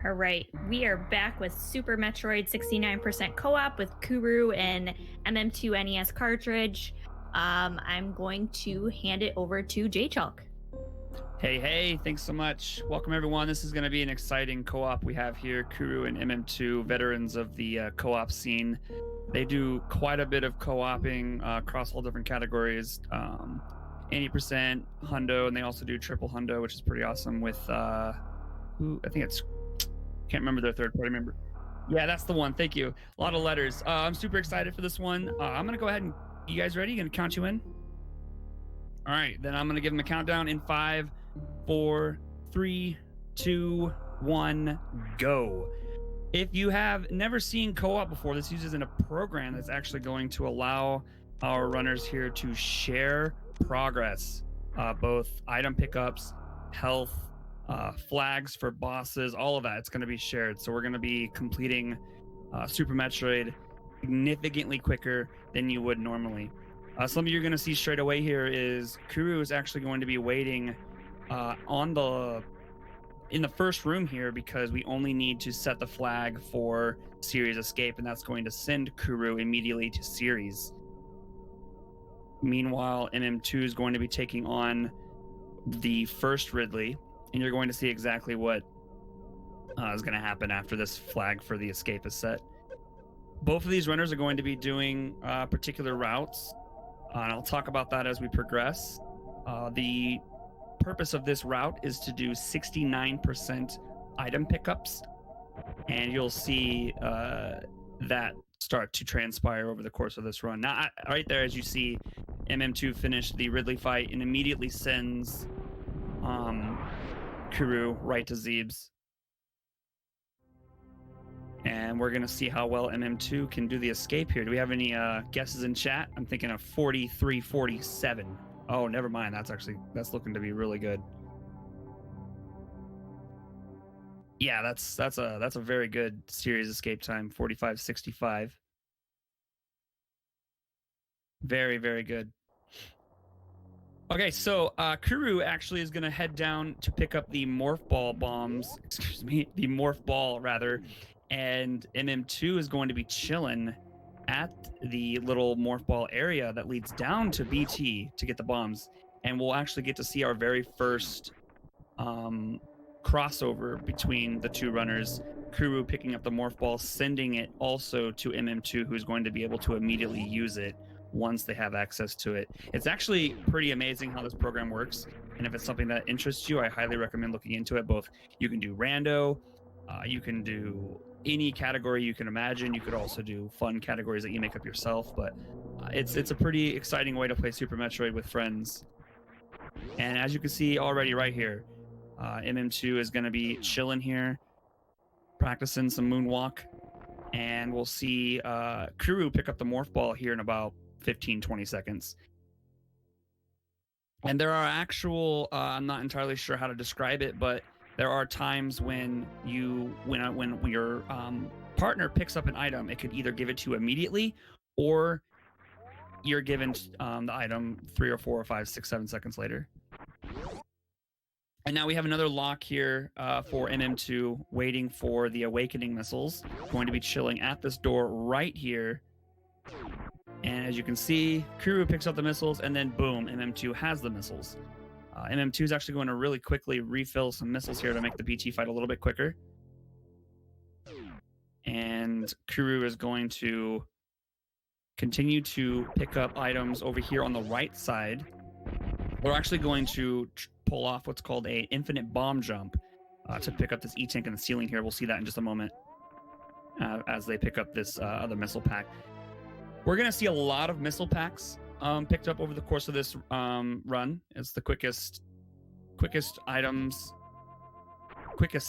All right, we are back with Super Metroid 69% co-op with Kuru and MM2NES cartridge. I'm going to hand it over to J Chalk. Hey, thanks so much. Welcome, everyone. This is going to be an exciting co op we have here. Kuru and MM2, veterans of the co op scene. They do quite a bit of co oping across all different categories 80% hundo, and they also do triple hundo, which is pretty awesome with who I think it's, can't remember their third party member. Yeah, that's the one. Thank you. A lot of letters. I'm super excited for this one. I'm going to go ahead and, you guys ready? Going to count you in? All right, then I'm going to give them a countdown in 5, 4, 3, 2, 1, go. If you have never seen co-op before, this uses a program that's actually going to allow our runners here to share progress, both item pickups, health, flags for bosses, all of that. It's going to be shared. So we're going to be completing Super Metroid significantly quicker than you would normally. Something you're going to see straight away here is Kuru is actually going to be waiting in the first room here, because we only need to set the flag for Series Escape, and that's going to send Kuru immediately to Series. Meanwhile, MM2 is going to be taking on the first Ridley, and you're going to see exactly what is going to happen after this flag for the escape is set. Both of these runners are going to be doing particular routes, and I'll talk about that as we progress. The purpose of this route is to do 69% item pickups, and you'll see that start to transpire over the course of this run. Now, right there, as you see, MM2 finished the Ridley fight and immediately sends Kuru right to Zeebs. And we're going to see how well MM2 can do the escape here. Do we have any guesses in chat? I'm thinking of 43-47. Oh, never mind. That's looking to be really good. Yeah, that's a very good series escape time, 45-65. Very, very good. Okay, so Kuru actually is going to head down to pick up the morph ball bombs. Excuse me, the morph ball rather. And MM2 is going to be chilling at the little morph ball area that leads down to BT to get the bombs. And we'll actually get to see our very first crossover between the two runners. Kuru picking up the morph ball, sending it also to MM2, who's going to be able to immediately use it once they have access to it. It's actually pretty amazing how this program works. And if it's something that interests you, I highly recommend looking into it. Both you can do rando, you can do any category you can imagine. You could also do fun categories that you make up yourself, but it's a pretty exciting way to play Super Metroid with friends. And as you can see already right here, MM2 is going to be chilling here, practicing some moonwalk, and we'll see Kuru pick up the morph ball here in about 15-20 seconds. And there are actual, I'm not entirely sure how to describe it, but there are times when your partner picks up an item, it could either give it to you immediately, or you're given the item 3 or 4 or 5, 6, 7 seconds later. And now we have another lock here for MM2, waiting for the awakening missiles. Going to be chilling at this door right here. And as you can see, Kuru picks up the missiles, and then boom, MM2 has the missiles. MM2 is actually going to really quickly refill some missiles here to make the BT fight a little bit quicker. And Kuru is going to continue to pick up items over here on the right side. We're actually going to pull off what's called a infinite bomb jump to pick up this E-tank in the ceiling here. We'll see that in just a moment as they pick up this other missile pack. We're going to see a lot of missile packs picked up over the course of this run. It's the quickest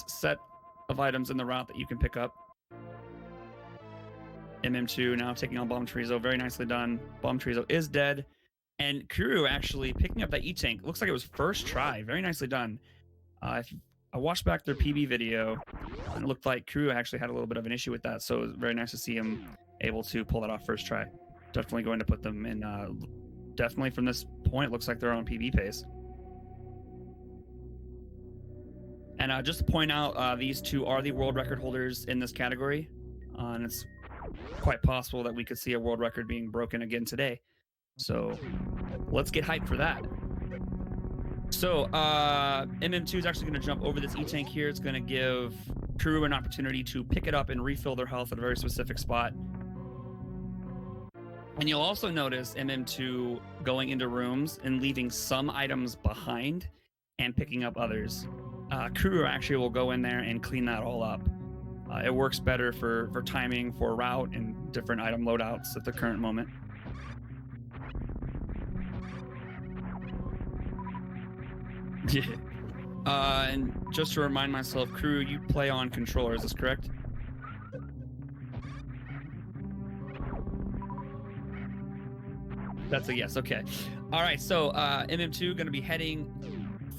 set of items in the route that you can pick up. MM2 now taking on Bomb Chorizo. Very nicely done. Bomb Chorizo is dead. And Kuru actually picking up that E-tank. Looks like it was first try. Very nicely done. If I watched back their PB video, and it looked like Kuru actually had a little bit of an issue with that. So it was very nice to see him able to pull that off first try. Definitely going to put them in, definitely from this point, looks like they're on PB pace. And just to point out, these two are the world record holders in this category. And it's quite possible that we could see a world record being broken again today. So let's get hyped for that. So MM2 is actually going to jump over this E-tank here. It's going to give Kuru an opportunity to pick it up and refill their health at a very specific spot. And you'll also notice MM2 going into rooms and leaving some items behind and picking up others. Kuru actually will go in there and clean that all up. It works better for timing, for route, and different item loadouts at the current moment. Yeah. And just to remind myself, Kuru, you play on controller, is this correct? That's a yes, okay. All right, so MM2 going to be heading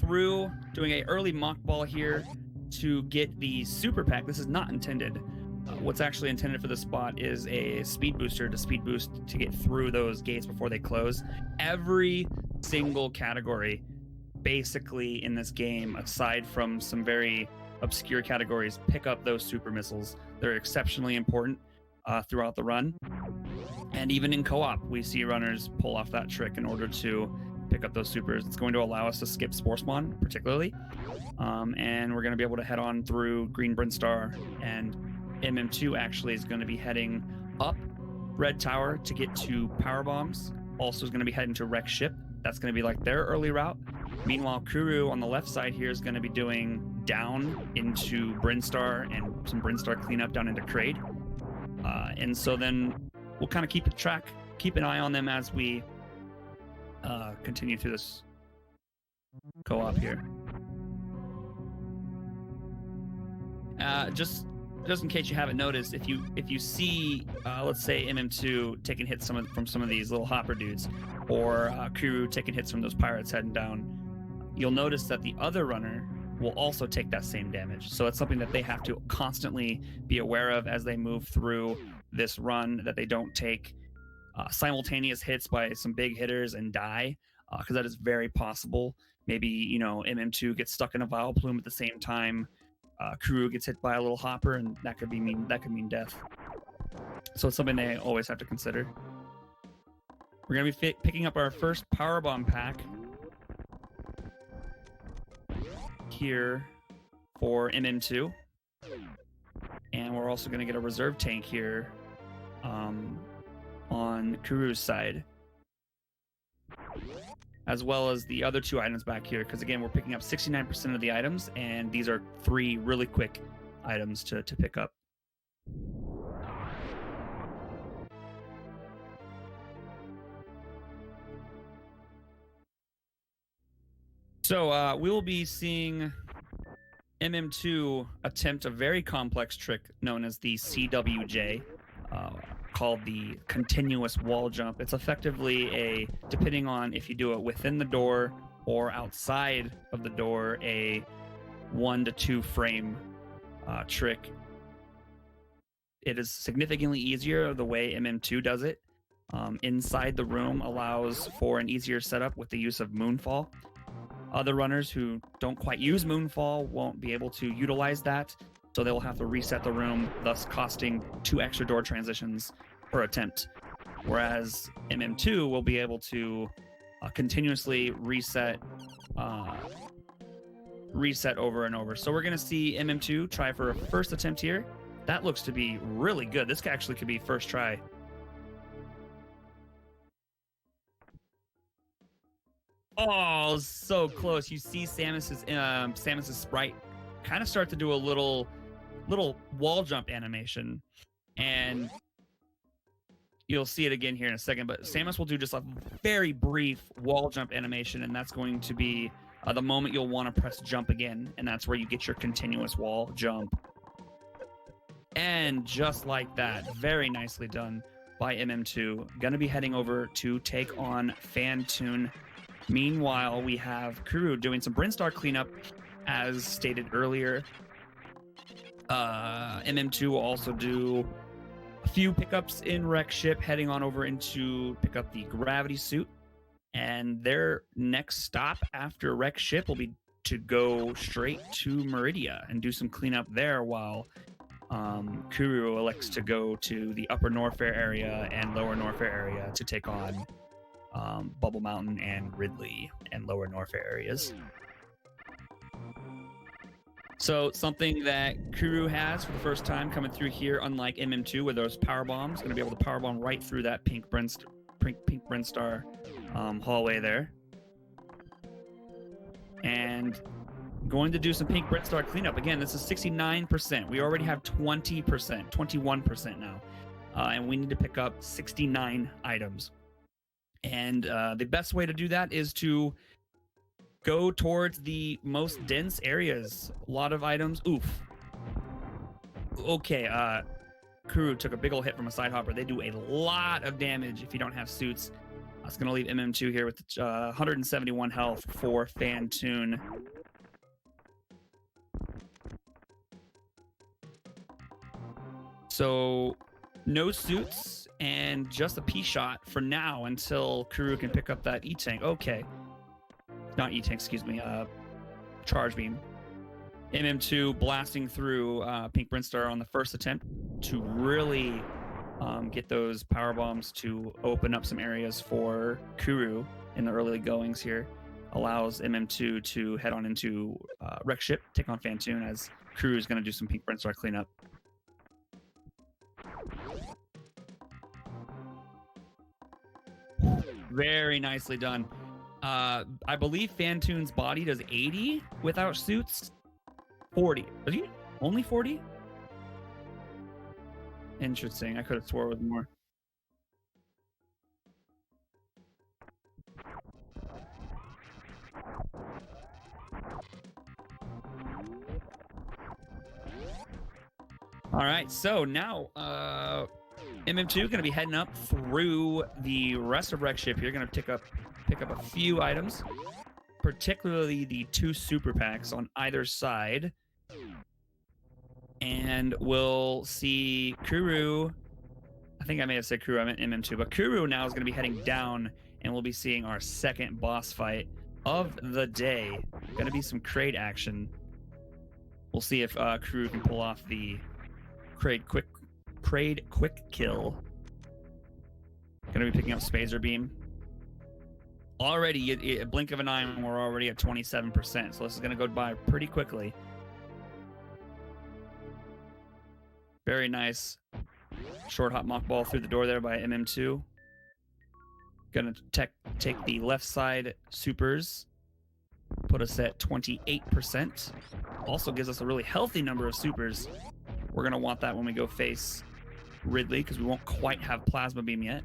through, doing a early mock ball here to get the super pack. This is not intended. What's actually intended for this spot is a speed booster to speed boost to get through those gates before they close. Every single category basically in this game, aside from some very obscure categories, pick up those super missiles. They're exceptionally important throughout the run. And even in co-op, we see runners pull off that trick in order to pick up those supers. It's going to allow us to skip Spore Spawn, particularly. And we're going to be able to head on through Green Brinstar. And MM2 actually is going to be heading up Red Tower to get to Power Bombs. Also is going to be heading to Wreck Ship. That's going to be like their early route. Meanwhile, Kuru on the left side here is going to be doing down into Brinstar and some Brinstar cleanup down into Kraid. And so then we'll kind of keep an eye on them as we continue through this co-op here. Just in case you haven't noticed, if you see, let's say MM2 taking hits from some of these little hopper dudes, or Kuru taking hits from those pirates heading down, you'll notice that the other runner will also take that same damage. So it's something that they have to constantly be aware of as they move through this run, that they don't take simultaneous hits by some big hitters and die, because that is very possible. Maybe, MM2 gets stuck in a Vile Plume at the same time. Kuru gets hit by a little hopper, and that could mean death. So it's something they always have to consider. We're going to be picking up our first Power Bomb pack here for MM2. And we're also going to get a reserve tank here on Kuru's side, as well as the other two items back here, because again, we're picking up 69% of the items, and these are 3 really quick items to pick up. So we will be seeing MM2 attempt a very complex trick known as the CWJ, called the continuous wall jump. It's effectively depending on if you do it within the door or outside of the door, a 1 to 2 frame trick. It is significantly easier the way MM2 does it. Inside the room allows for an easier setup with the use of Moonfall. Other runners who don't quite use Moonfall won't be able to utilize that, so they'll have to reset the room, thus costing 2 extra door transitions per attempt. Whereas MM2 will be able to continuously reset over and over. So we're going to see MM2 try for a first attempt here. That looks to be really good. This actually could be first try. Oh, so close. You see Samus's sprite kind of start to do a little wall jump animation, and you'll see it again here in a second, but Samus will do just a very brief wall jump animation, and that's going to be the moment you'll want to press jump again, and that's where you get your continuous wall jump. And just like that, very nicely done by MM2. Gonna be heading over to take on Fantoon. Meanwhile, we have Kuru doing some Brinstar cleanup, as stated earlier. MM2 will also do a few pickups in Wreck Ship, heading on over into pick up the Gravity Suit. And their next stop after Wreck Ship will be to go straight to Meridia and do some cleanup there, while Kuru elects to go to the Upper Norfair area and Lower Norfair area to take on Bubble Mountain and Ridley and Lower Norfair areas. So something that Kuru has for the first time coming through here, unlike MM2, where those power bombs, going to be able to power bomb right through that pink Brinstar hallway there. And going to do some pink Brinstar cleanup. Again, this is 69%. We already have 20%, 21% now. And we need to pick up 69 items. And the best way to do that is to go towards the most dense areas. A lot of items. Oof. Okay, Kuru took a big ol' hit from a side hopper. They do a lot of damage if you don't have suits. That's going to leave MM2 here with 171 health for Fantoon. So no suits and just a P-shot for now until Kuru can pick up that E-Tank. Okay. Not E-Tank, excuse me. Charge Beam. MM2 blasting through Pink Brinstar on the first attempt to really get those power bombs to open up some areas for Kuru in the early goings here. Allows MM2 to head on into Wreck Ship, take on Fantoon, as Kuru is going to do some Pink Brinstar cleanup. Very nicely done. I believe Fantoon's body does 80 without suits. 40. Is he only 40? Interesting. I could have swore with more. All right. So now MM2 going to be heading up through the rest of Wreck Ship here. Going to pick up a few items, particularly the 2 super packs on either side. And we'll see Kuru. I think I may have said Kuru, I meant MM2, but Kuru now is going to be heading down, and we'll be seeing our second boss fight of the day. Going to be some Kraid action. We'll see if Kuru can pull off the Kraid quick kill. Going to be picking up Spazer Beam. Already, a blink of an eye, and we're already at 27%, so this is going to go by pretty quickly. Very nice short hop mock ball through the door there by MM2. Gonna take the left side supers, put us at 28%. Also gives us a really healthy number of supers. We're gonna want that when we go face Ridley, because we won't quite have Plasma Beam yet.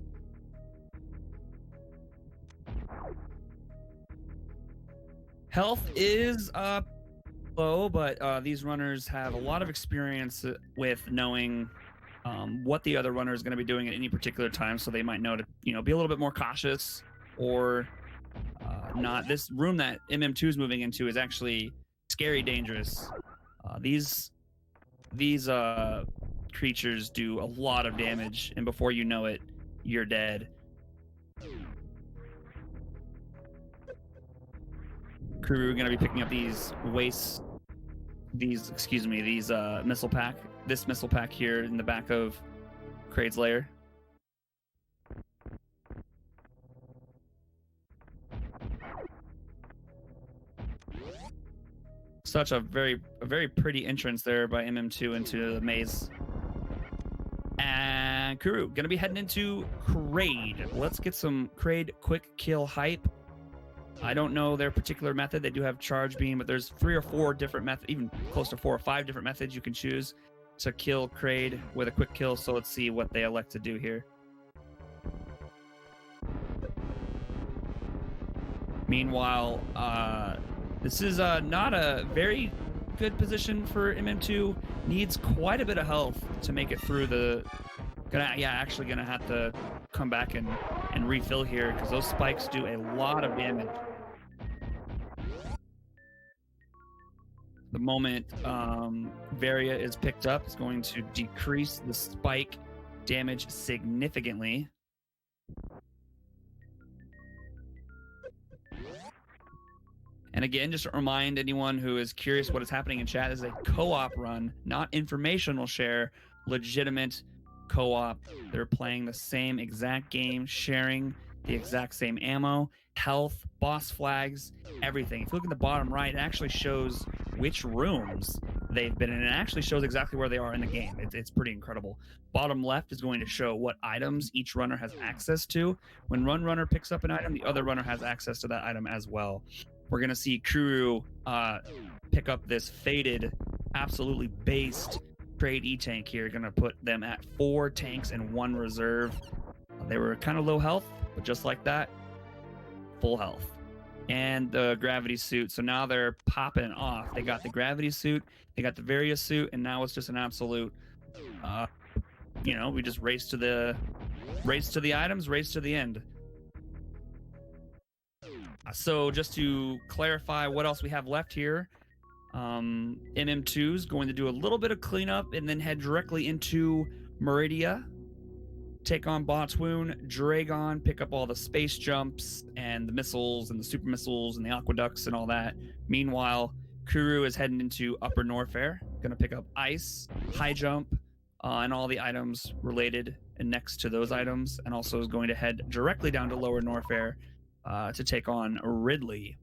Health is low, but these runners have a lot of experience with knowing what the other runner is going to be doing at any particular time, so they might know to be a little bit more cautious or not. This room that MM2 is moving into is actually scary dangerous. These creatures do a lot of damage, and before you know it, you're dead. Kuru going to be picking up these missile pack. This missile pack here in the back of Kraid's lair. Such a very pretty entrance there by MM2 into the maze. And Kuru going to be heading into Kraid. Let's get some Kraid quick kill hype. I don't know their particular method. They do have charge beam, but there's 3 or 4 different methods, even close to 4 or 5 different methods you can choose to kill Kraid with a quick kill. So let's see what they elect to do here. Meanwhile, this is not a very good position for MM2. Needs quite a bit of health to make it through the... actually gonna have to come back and refill here, because those spikes do a lot of damage. The moment Varia is picked up, it's going to decrease the spike damage significantly. And again, just to remind anyone who is curious what is happening in chat, this is a co-op run, not informational share, legitimate co-op. They're playing the same exact game, sharing the exact same ammo, health, boss flags, everything. If you look at the bottom right, it actually shows which rooms they've been in. It actually shows exactly where they are in the game. It's pretty incredible. Bottom left is going to show what items each runner has access to. When one runner picks up an item, the other runner has access to that item as well. We're going to see Kuru pick up this faded, absolutely based trade E-tank here. Going to put them at 4 tanks and 1 reserve. They were kind of low health, but just like that, full health. And the gravity suit. So now they're popping off. They got the gravity suit, they got the various suit, and now it's just an absolute, we just race to the items, race to the end. So just to clarify what else we have left here, MM2 is going to do a little bit of cleanup and then head directly into Meridia, take on Botswoon, Dragon, pick up all the space jumps and the missiles and the super missiles and the aqueducts and all that. Meanwhile, Kuru is heading into Upper Norfair, going to pick up ice, high jump, and all the items related and next to those items, and also is going to head directly down to Lower Norfair to take on Ridley.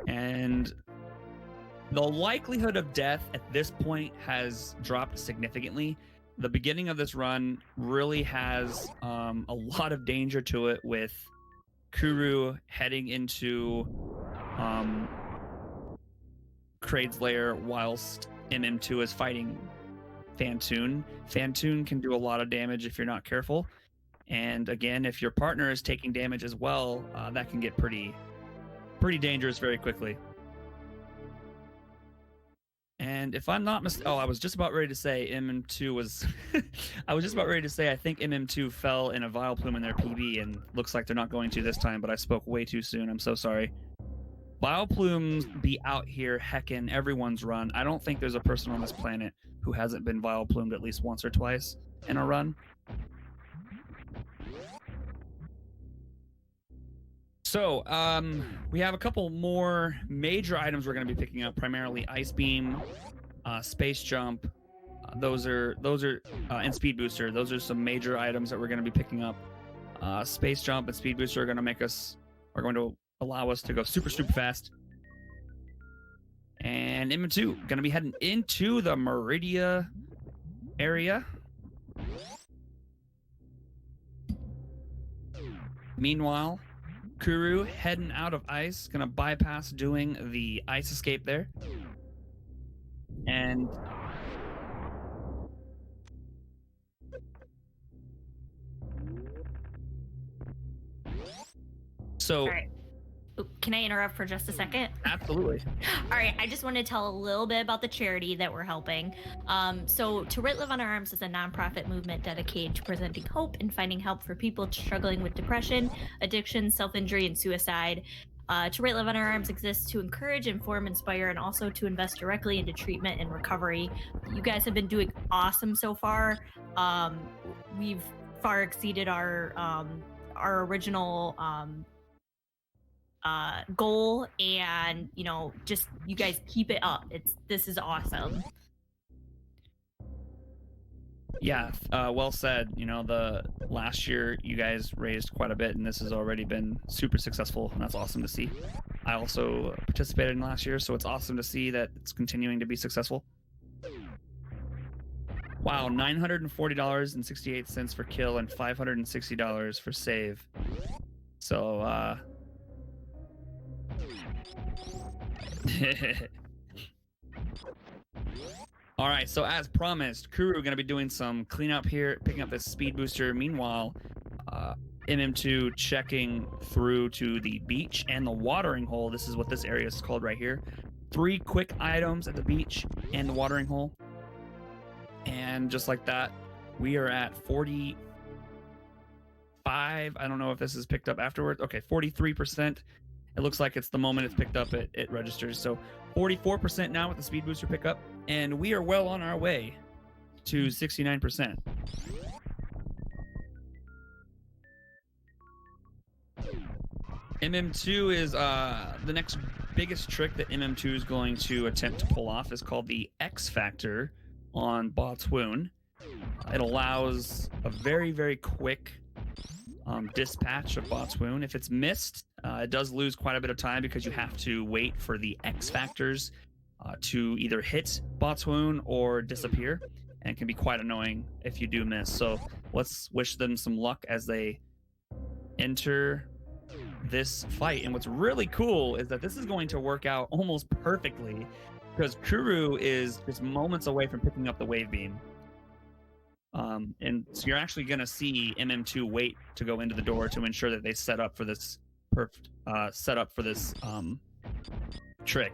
And the likelihood of death at this point has dropped significantly. The beginning of this run really has a lot of danger to it, with Kuru heading into Kraid's lair whilst MM2 is fighting Phantoon. Phantoon can do a lot of damage if you're not careful. And again, if your partner is taking damage as well, that can get pretty dangerous very quickly. And if I'm not I was just about ready to say MM2 was I was just about ready to say I think MM2 fell in a Vileplume in their PB, and looks like they're not going to this time, but I spoke way too soon. I'm so sorry. Vileplumes be out here hecking everyone's run. I don't think there's a person on this planet who hasn't been Vileplumed at least once or twice in a run. So, we have a couple more major items we're going to be picking up, primarily Ice Beam, Space Jump. Those are and Speed Booster. Those are some major items that we're going to be picking up. Space Jump and Speed Booster are going to allow us to go super fast. And MM2 going to be heading into the Meridia area. Meanwhile, Kuru heading out of ice, gonna bypass doing the ice escape there. And so, all right. Can I interrupt for just a second? Absolutely. All right, I just want to tell a little bit about the charity that we're helping. So To Writ Live on Our Arms is a nonprofit movement dedicated to presenting hope and finding help for people struggling with depression, addiction, self-injury, and suicide. To Writ Live on Our Arms exists to encourage, inform, inspire, and also to invest directly into treatment and recovery. You guys have been doing awesome so far. We've far exceeded our original goal, and just you guys keep it up. This is awesome. Yeah, well said. The last year you guys raised quite a bit, and this has already been super successful, and that's awesome to see. I also participated in last year, so it's awesome to see that it's continuing to be successful. Wow, $940.68 for kill and $560 for save. So all right, so as promised, Kuru going to be doing some cleanup here, picking up this speed booster. Meanwhile, MM2 checking through to the beach and the watering hole. This is what this area is called right here. 3 quick items at the beach and the watering hole. And just like that, we are at 45. I don't know if this is picked up afterwards. Okay, 43%. It looks like it's the moment it's picked up, it registers. So 44% now with the speed booster pickup, and we are well on our way to 69%. MM2 is the next biggest trick that MM2 is going to attempt to pull off is called the X Factor on Botswoon. It allows a very, very quick dispatch of Botswoon. If it's missed, it does lose quite a bit of time because you have to wait for the X Factors to either hit Botswoon or disappear, and it can be quite annoying if you do miss. So let's wish them some luck as they enter this fight. And what's really cool is that this is going to work out almost perfectly because Kuru is just moments away from picking up the wave beam. And so you're actually going to see MM2 wait to go into the door to ensure that they set up for this trick.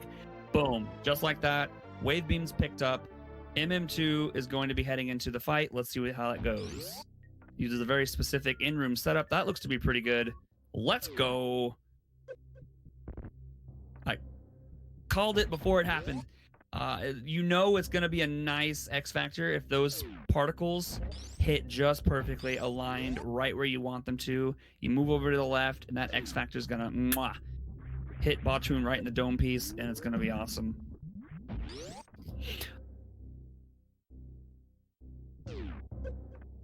Boom, just like that, wave beam's picked up. MM2 is going to be heading into the fight. Let's see how it goes. Uses a very specific in-room setup. That looks to be pretty good. Let's go. I called it before it happened. You know it's going to be a nice X Factor if those particles hit just perfectly aligned right where you want them to. You move over to the left, and that X Factor is going to hit Botswoon right in the dome piece, and it's going to be awesome.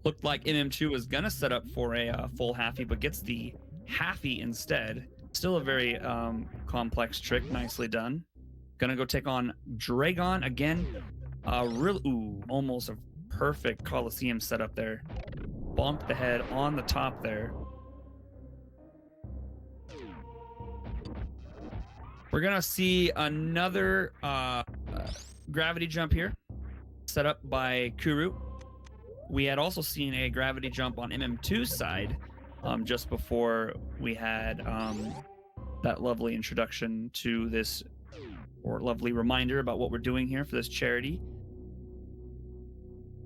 Looked like MM2 was going to set up for a full halfie, but gets the halfie instead. Still a very complex trick. Nicely done. Gonna go take on Dragon again. Almost a perfect Coliseum setup there. Bonked the head on the top there. We're gonna see another gravity jump here, set up by Kuru. We had also seen a gravity jump on MM2's side just before we had that lovely introduction to this, or lovely reminder about what we're doing here for this charity.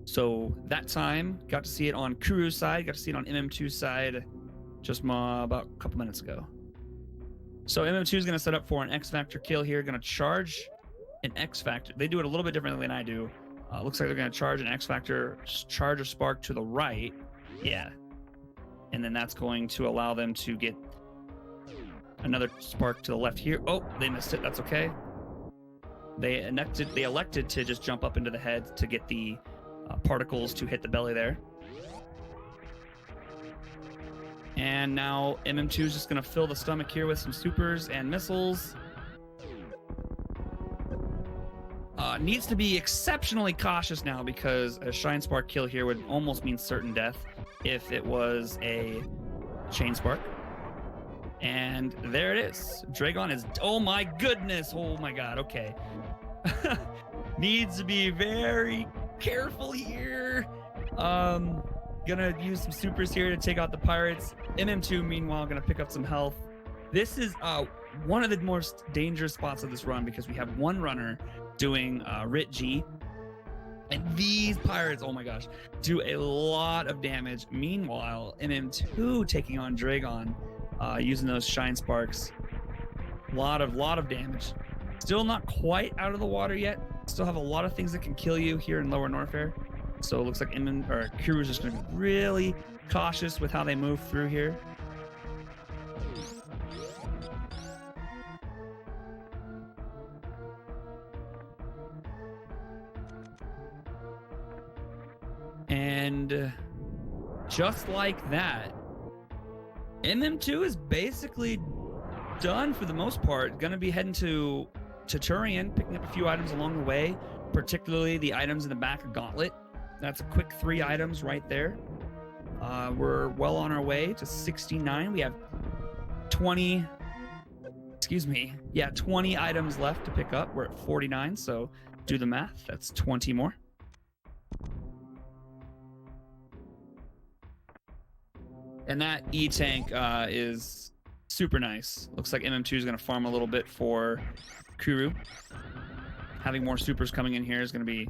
So that time, got to see it on Kuru's side, got to see it on MM2's side just about a couple minutes ago. So MM2 is going to set up for an X Factor kill here, going to charge an X Factor. They do it a little bit differently than I do. Looks like they're going to charge an X Factor, charge a spark to the right. Yeah. And then that's going to allow them to get another spark to the left here. Oh, they missed it. That's okay. They elected to just jump up into the head to get the particles to hit the belly there. And now MM2 is just going to fill the stomach here with some supers and missiles. Needs to be exceptionally cautious now because a Shine Spark kill here would almost mean certain death if it was a Chain Spark. And there it is. Dragon is... Oh my goodness! Oh my god, okay. Needs to be very careful here. Gonna use some supers here to take out the pirates. MM2, meanwhile, gonna pick up some health. This is one of the most dangerous spots of this run because we have one runner doing Rit G. And these pirates, oh my gosh, do a lot of damage. Meanwhile, MM2 taking on Dragon, using those Shine Sparks. Lot of damage. Still not quite out of the water yet. Still have a lot of things that can kill you here in Lower Norfair. So it looks like Kuru is just going to be really cautious with how they move through here. And just like that, MM2 is basically done for the most part. Going to be heading to Turian, picking up a few items along the way, particularly the items in the back of Gauntlet. That's a quick 3 items right there. We're well on our way to 69. We have 20 items left to pick up. We're at 49, so do the math. That's 20 more. And that E-Tank is super nice. Looks like MM2 is going to farm a little bit for Kuru. Having more supers coming in here is going to be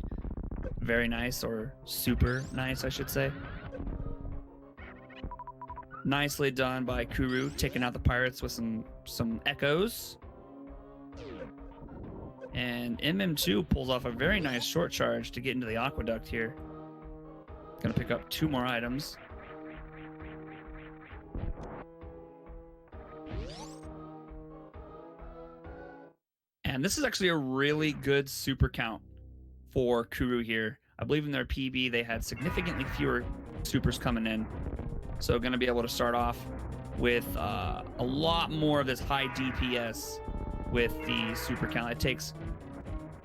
very nice, or super nice, I should say. Nicely done by Kuru, taking out the pirates with some echoes. And MM2 pulls off a very nice short charge to get into the aqueduct here. Gonna pick up 2 more items. And this is actually a really good super count for Kuru here. I believe in their PB, they had significantly fewer supers coming in. So going to be able to start off with a lot more of this high DPS with the super count. It takes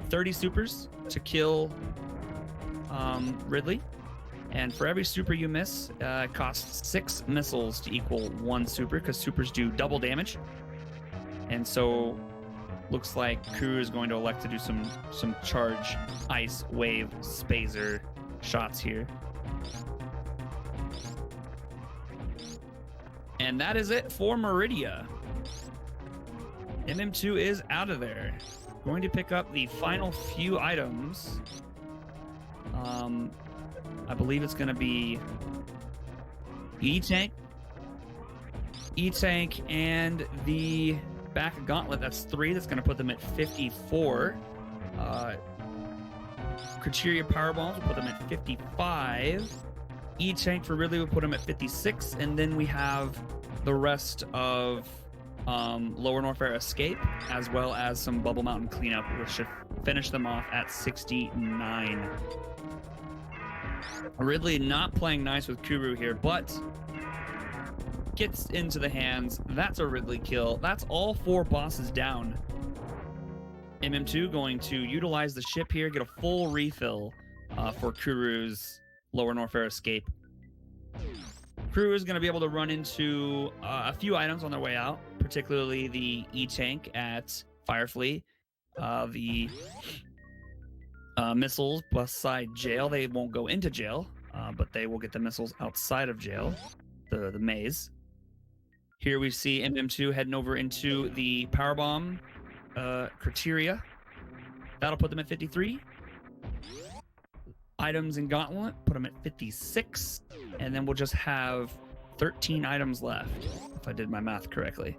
30 supers to kill Ridley. And for every super you miss, it costs 6 missiles to equal 1 super, because supers do double damage. And so looks like Kuru is going to elect to do some charge ice wave spazer shots here. And that is it for Meridia. MM2 is out of there. Going to pick up the final few items. I believe it's going to be E-Tank, and the back gauntlet. That's 3. That's going to put them at 54. Criteria power bombs will put them at 55. E-Tank for Ridley will put them at 56. And then we have the rest of Lower Norfair Escape, as well as some Bubble Mountain cleanup, which should finish them off at 69. Ridley not playing nice with Kuru here, but gets into the hands. That's a Ridley kill. That's all 4 bosses down. MM2 going to utilize the ship here, get a full refill for Kuru's Lower Norfair Escape. Kuru is going to be able to run into a few items on their way out, particularly the E-Tank at Firefly, the missiles beside jail. They won't go into jail, but they will get the missiles outside of jail, the maze. Here we see MM2 heading over into the powerbomb criteria. That'll put them at 53. Items in Gauntlet put them at 56. And then we'll just have 13 items left, if I did my math correctly.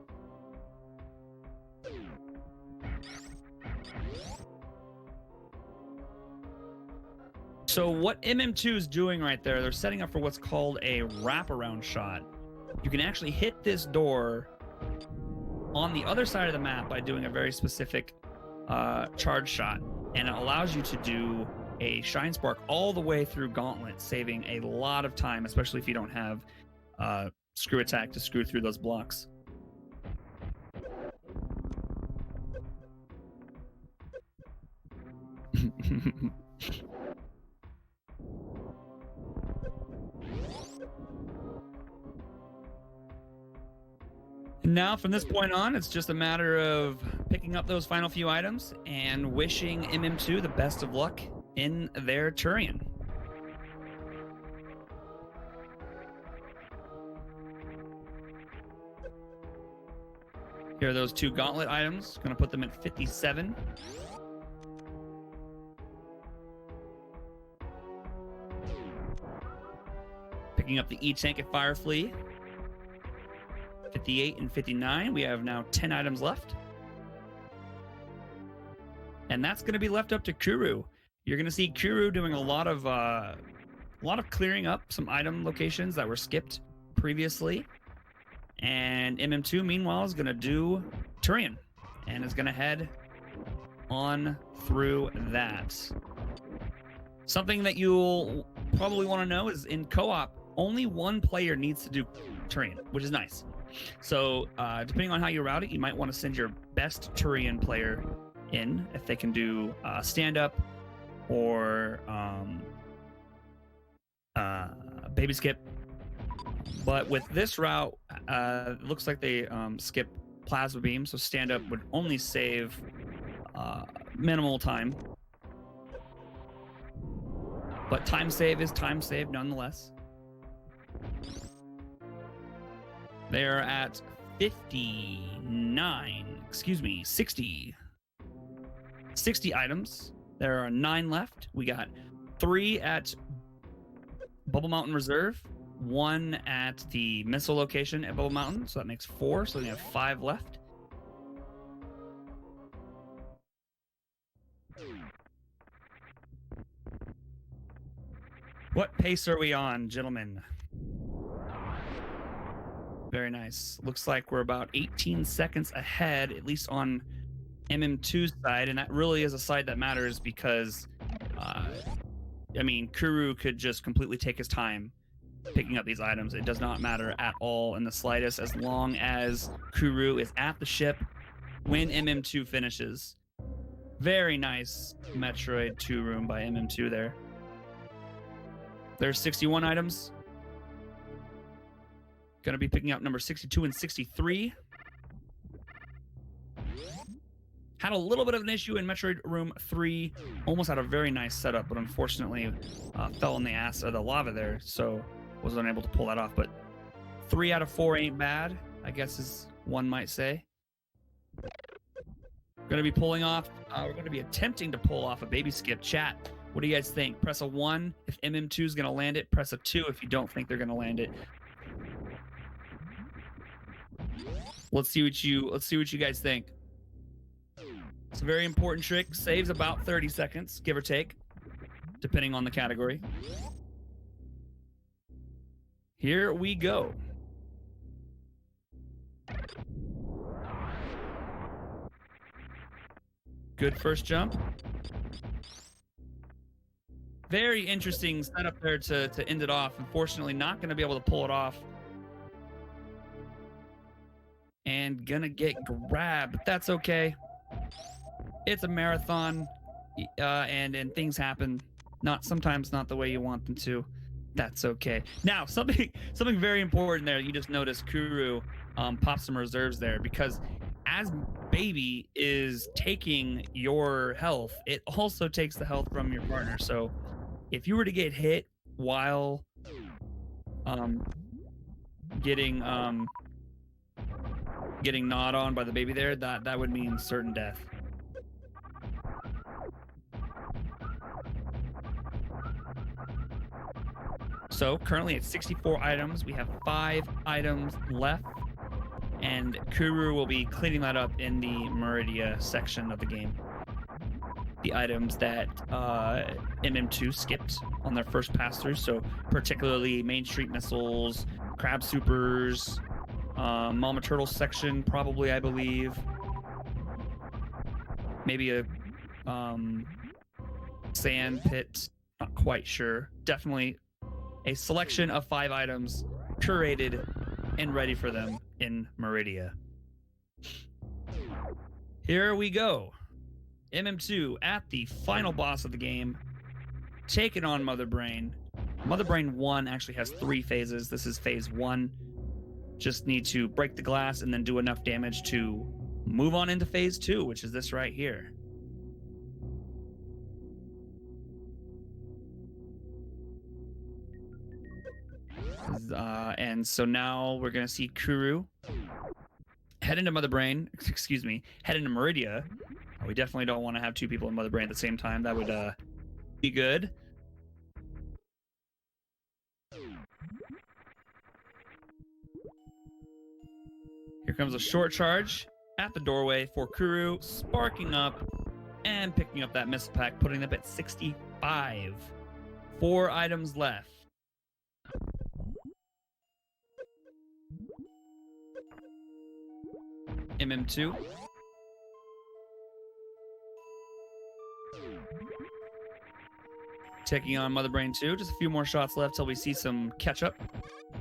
So what MM2 is doing right there, they're setting up for what's called a wraparound shot. You can actually hit this door on the other side of the map by doing a very specific charge shot, and it allows you to do a Shine Spark all the way through Gauntlet, saving a lot of time, especially if you don't have Screw Attack to screw through those blocks. Now, from this point on, it's just a matter of picking up those final few items and wishing MM2 the best of luck in their Turian. Here are those 2 gauntlet items. Going to put them at 57. Picking up the E-Tank at Firefly. 58 and 59. We have now 10 items left. And that's going to be left up to Kuru. You're going to see Kuru doing a lot of clearing up some item locations that were skipped previously. And MM2, meanwhile, is going to do Turian and is going to head on through that. Something that you'll probably want to know is in co-op, only one player needs to do Turian, which is nice. So depending on how you route it, you might want to send your best Turian player in if they can do stand-up or baby skip. But with this route, it looks like they skip plasma beam, so stand-up would only save minimal time. But time save is time save nonetheless. They're at 60 items. There are 9 left. We got 3 at Bubble Mountain Reserve, 1 at the missile location at Bubble Mountain, so that makes 4, so we have 5 left. What pace are we on, gentlemen? Very nice. Looks like we're about 18 seconds ahead, at least on MM2's side, and that really is a side that matters because, I mean, Kuru could just completely take his time picking up these items. It does not matter at all in the slightest as long as Kuru is at the ship when MM2 finishes. Very nice Metroid 2 room by MM2 there. There's 61 items. Going to be picking up number 62 and 63. Had a little bit of an issue in Metroid Room 3. Almost had a very nice setup, but unfortunately fell in the ass of the lava there, so was unable to pull that off. But 3 out of 4 ain't bad, I guess, as one might say. Going to be pulling off, we're going to be attempting to pull off a baby skip. Chat, what do you guys think? Press a 1 if MM2 is going to land it. Press a 2 if you don't think they're going to land it. Let's see what you guys think. It's a very important trick. Saves about 30 seconds, give or take, depending on the category. Here we go. Good first jump. Very interesting setup there to end it off. Unfortunately, not going to be able to pull it off. And gonna get grabbed, but that's okay. It's a marathon, and things happen. Sometimes not the way you want them to. That's okay. Now, something very important there. You just noticed Kuru pop some reserves there because as baby is taking your health, it also takes the health from your partner. So if you were to get hit while getting gnawed on by the baby there, that would mean certain death. So currently at 64 items, we have 5 items left, and Kuru will be cleaning that up in the Meridia section of the game. The items that MM2 skipped on their first pass through, so particularly Main Street missiles, Crab Supers, Mama Turtle section, probably, I believe. Maybe a sand pit, not quite sure. Definitely a selection of 5 items curated and ready for them in Meridia. Here we go. MM2 at the final boss of the game, taking on Mother Brain. Mother Brain 1 actually has 3 phases. This is phase 1. Just need to break the glass and then do enough damage to move on into phase 2, which is this right here. And so now we're going to see Kuru head into Mother Brain, head into Meridia. We definitely don't want to have 2 people in Mother Brain at the same time. That would be good. Here comes a short charge at the doorway for Kuru, sparking up and picking up that missile pack, putting them at 65. 4 items left. MM2. Taking on Mother Brain 2. Just a few more shots left till we see some catch up.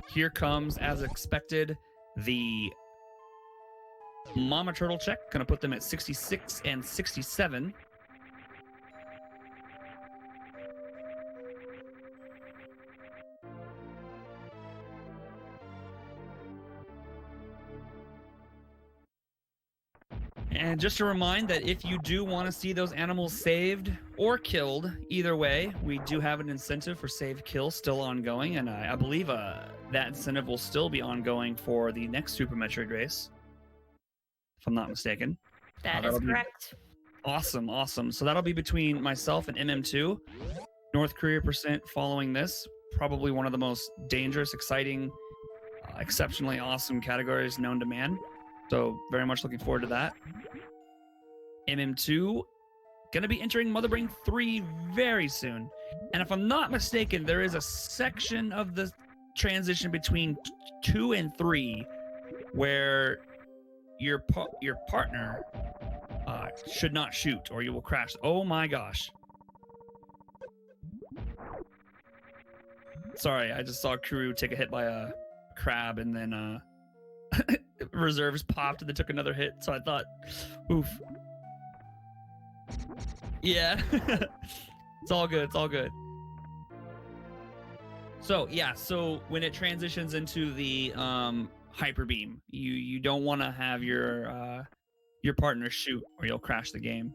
Here comes, as expected, the Mama Turtle check. Gonna put them at 66 and 67. And just to remind that if you do want to see those animals saved or killed, either way, we do have an incentive for save kill still ongoing, and I believe that incentive will still be ongoing for the next Super Metroid race, if I'm not mistaken. That is correct. Awesome. So that'll be between myself and MM2. North Korea % following this. Probably one of the most dangerous, exciting, exceptionally awesome categories known to man. So very much looking forward to that. MM2 going to be entering Mother Brain 3 very soon. And if I'm not mistaken, there is a section of the transition between 2 and 3 where your partner should not shoot or you will crash. Oh my gosh. Sorry, I just saw Kuru take a hit by a crab and then reserves popped and then took another hit. So I thought, oof. Yeah. It's all good. It's all good. So yeah, so when it transitions into the hyper beam, you don't want to have your partner shoot or you'll crash the game.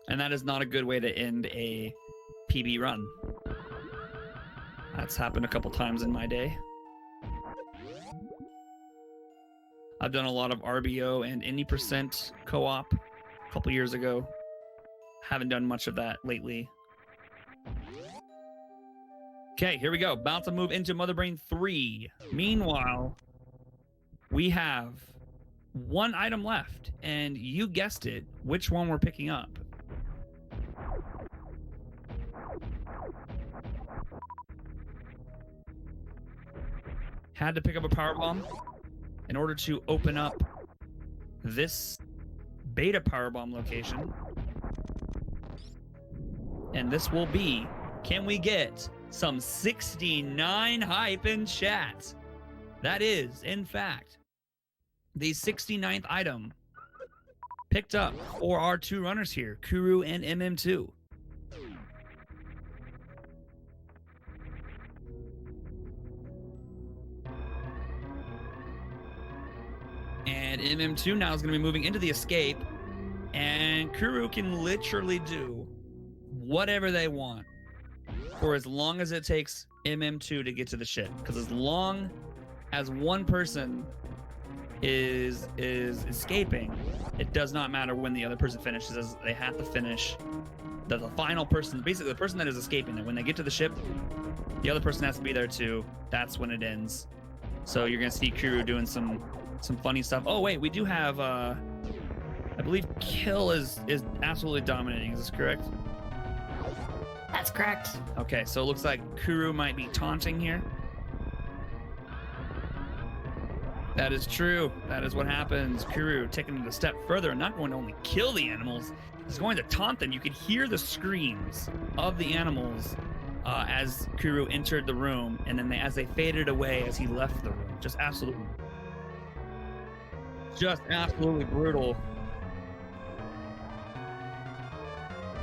And that is not a good way to end a PB run. That's happened a couple times in my day. I've done a lot of RBO and any percent co-op a couple years ago. Haven't done much of that lately. Okay, here we go. About to move into Mother Brain 3. Meanwhile, we have one item left, and you guessed it, which one we're picking up. Had to pick up a power bomb in order to open up this beta power bomb location. And this will be, can we get some 69 hype in chat? That is, in fact, the 69th item picked up for our two runners here, Kuru and MM2. And MM2 now is going to be moving into the escape, and Kuru can literally do whatever they want for as long as it takes MM2 to get to the ship. Because as long as one person is escaping, it does not matter when the other person finishes. They have to finish. The final person, basically the person that is escaping, that when they get to the ship, the other person has to be there too. That's when it ends. So you're gonna see Kuru doing some funny stuff. Oh wait, we do have I believe Kill is absolutely dominating. Is this correct? That's correct. Okay, so it looks like Kuru might be taunting here. That is true. That is what happens. Kuru taking it a step further and not going to only kill the animals, he's going to taunt them. You could hear the screams of the animals as Kuru entered the room, and then as they faded away as he left the room. Just absolutely brutal.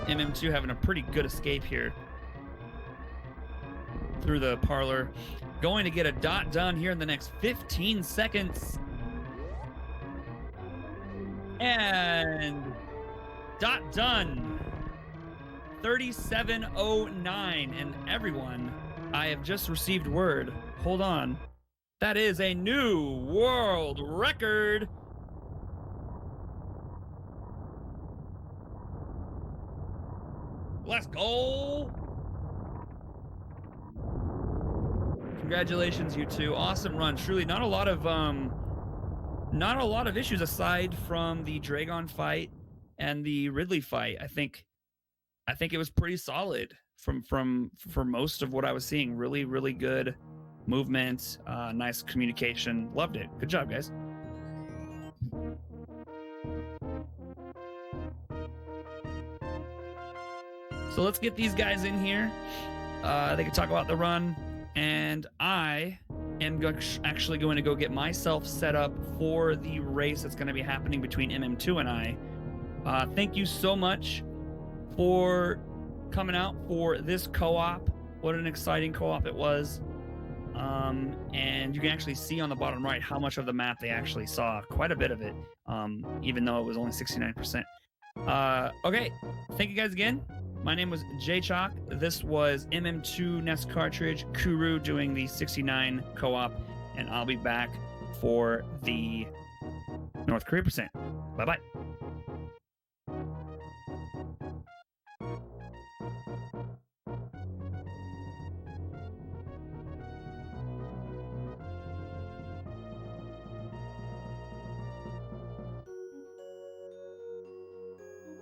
MM2 having a pretty good escape here through the parlor. Going to get a dot done here in the next 15 seconds. And dot done. 37:09. And everyone, I have just received word. Hold on. That is a new world record. Let's go. Congratulations, you two. Awesome run. Truly not a lot of issues aside from the Dragon fight and the Ridley fight. I think it was pretty solid for most of what I was seeing. Really, really good movement, nice communication. Loved it. Good job, guys. So let's get these guys in here. They can talk about the run, and I am actually going to go get myself set up for the race that's going to be happening between MM2 and I. Thank you so much for coming out for this co-op. What an exciting co-op it was. And you can actually see on the bottom right how much of the map they actually saw. Quite a bit of it, even though it was only 69%. Okay, thank you guys again. My name was J-Chalk. This was MM2NEScartridge, Kuru doing the 69 co-op, and I'll be back for the North Korea percent. Bye-bye.